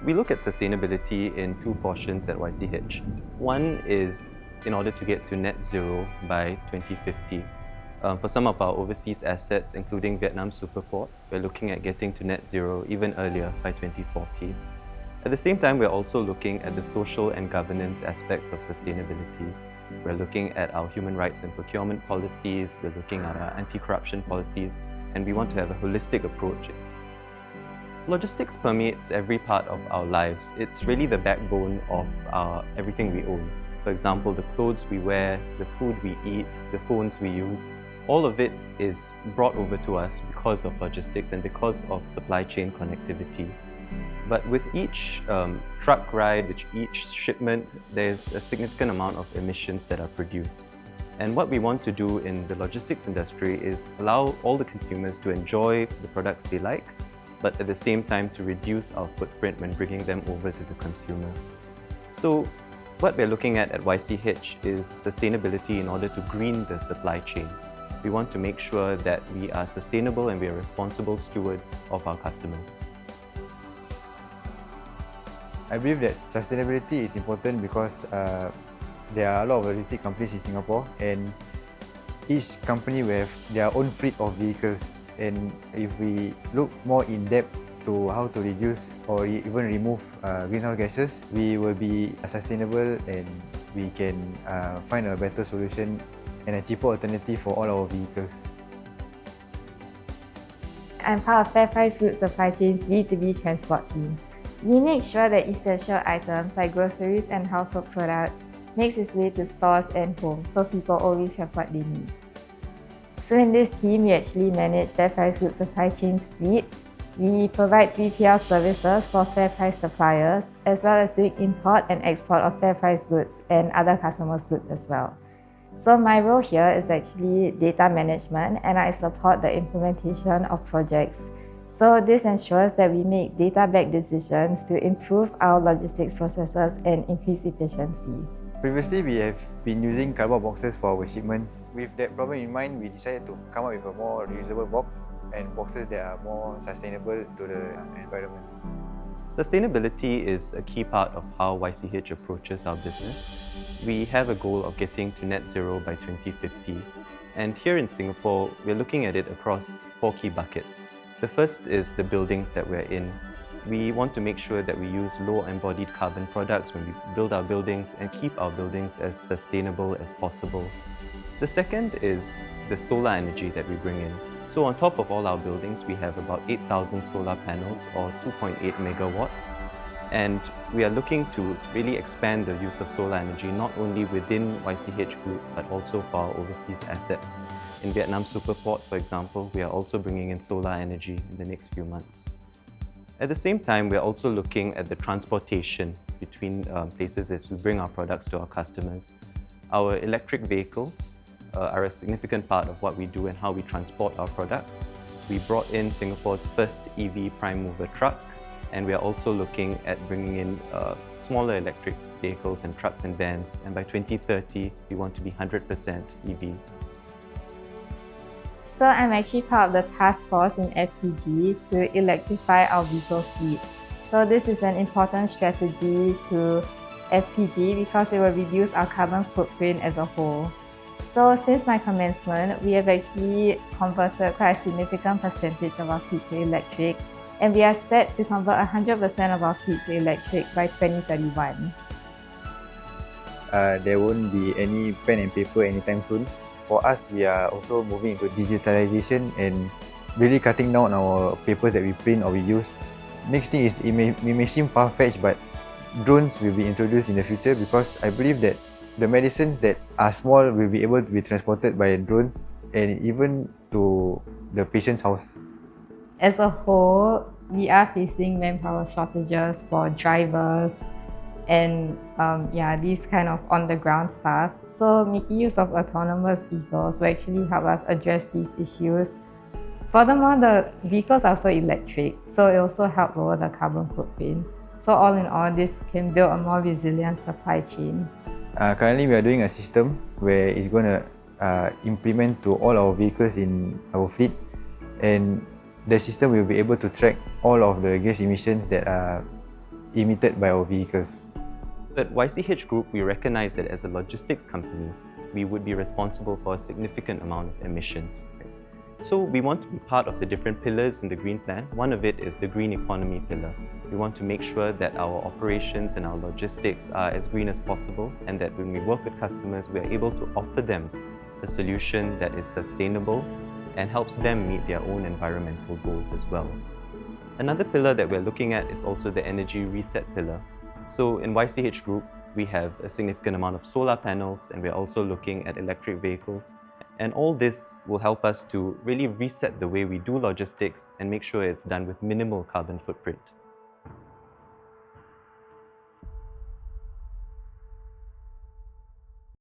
We look at sustainability in two portions at YCH. One is in order to get to net zero by 2050. For some of our overseas assets, including Vietnam Superport, we're looking at getting to net zero even earlier by 2040. At the same time, we're also looking at the social and governance aspects of sustainability. We're looking at our human rights and procurement policies, we're looking at our anti-corruption policies, and we want to have a holistic approach. Logistics permeates every part of our lives. It's really the backbone of everything we own. For example, the clothes we wear, the food we eat, the phones we use, all of it is brought over to us because of logistics and because of supply chain connectivity. But with each truck ride, with each shipment, there's a significant amount of emissions that are produced. And what we want to do in the logistics industry is allow all the consumers to enjoy the products they like, but at the same time to reduce our footprint when bringing them over to the consumer. So what we're looking at YCH is sustainability in order to green the supply chain. We want to make sure that we are sustainable and we are responsible stewards of our customers. I believe that sustainability is important because there are a lot of logistic companies in Singapore, and each company will have their own fleet of vehicles. And if we look more in depth to how to reduce or even remove greenhouse gases, we will be sustainable and we can find a better solution and a cheaper alternative for all our vehicles. I'm part of FairPrice Group Supply Chain's B2B transport team. We make sure that essential items like groceries and household products makes its way to stores and homes so people always have what they need. So in this team, we actually manage FairPrice Group Supply Chain's fleet. We provide 3PL services for FairPrice suppliers, as well as doing import and export of FairPrice goods and other customers' goods as well. So my role here is actually data management, and I support the implementation of projects. So this ensures that we make data-backed decisions to improve our logistics processes and increase efficiency. Previously, we have been using cardboard boxes for our shipments. With that problem in mind, we decided to come up with a more reusable box and boxes that are more sustainable to the environment. Sustainability is a key part of how YCH approaches our business. We have a goal of getting to net zero by 2050. And here in Singapore, we're looking at it across 4 key buckets. The first is the buildings that we're in. We want to make sure that we use low embodied carbon products when we build our buildings and keep our buildings as sustainable as possible. The second is the solar energy that we bring in. So on top of all our buildings, we have about 8,000 solar panels or 2.8 megawatts. And we are looking to really expand the use of solar energy, not only within YCH Group, but also for our overseas assets. In Vietnam Superport, for example, we are also bringing in solar energy in the next few months. At the same time, we're also looking at the transportation between places as we bring our products to our customers. Our electric vehicles are a significant part of what we do and how we transport our products. We brought in Singapore's first EV prime mover truck, and we are also looking at bringing in smaller electric vehicles and trucks and vans. And by 2030, we want to be 100% EV. So I'm actually part of the task force in FPG to electrify our vehicle fleet. So this is an important strategy to FPG because it will reduce our carbon footprint as a whole. So since my commencement, we have actually converted quite a significant percentage of our fleet to electric, and we are set to convert 100% of our fleet to electric by 2031. There won't be any pen and paper anytime soon. For us, we are also moving into digitalization and really cutting down our papers that we print or we use. Next thing is, it may seem far-fetched, but drones will be introduced in the future because I believe that the medicines that are small will be able to be transported by drones and even to the patient's house. As a whole, we are facing manpower shortages for drivers and these kind of on-the-ground staff. So making use of autonomous vehicles will actually help us address these issues. Furthermore, the vehicles are also electric, so it also helps lower the carbon footprint. So all in all, this can build a more resilient supply chain. Currently, we are doing a system where it's going to implement to all our vehicles in our fleet, and the system will be able to track all of the gas emissions that are emitted by our vehicles. At YCH Group, we recognize that as a logistics company, we would be responsible for a significant amount of emissions. So we want to be part of the different pillars in the green plan. One of it is the green economy pillar. We want to make sure that our operations and our logistics are as green as possible, and that when we work with customers, we are able to offer them a solution that is sustainable and helps them meet their own environmental goals as well. Another pillar that we're looking at is also the energy reset pillar. So in YCH Group, we have a significant amount of solar panels, and we're also looking at electric vehicles. And all this will help us to really reset the way we do logistics and make sure it's done with minimal carbon footprint.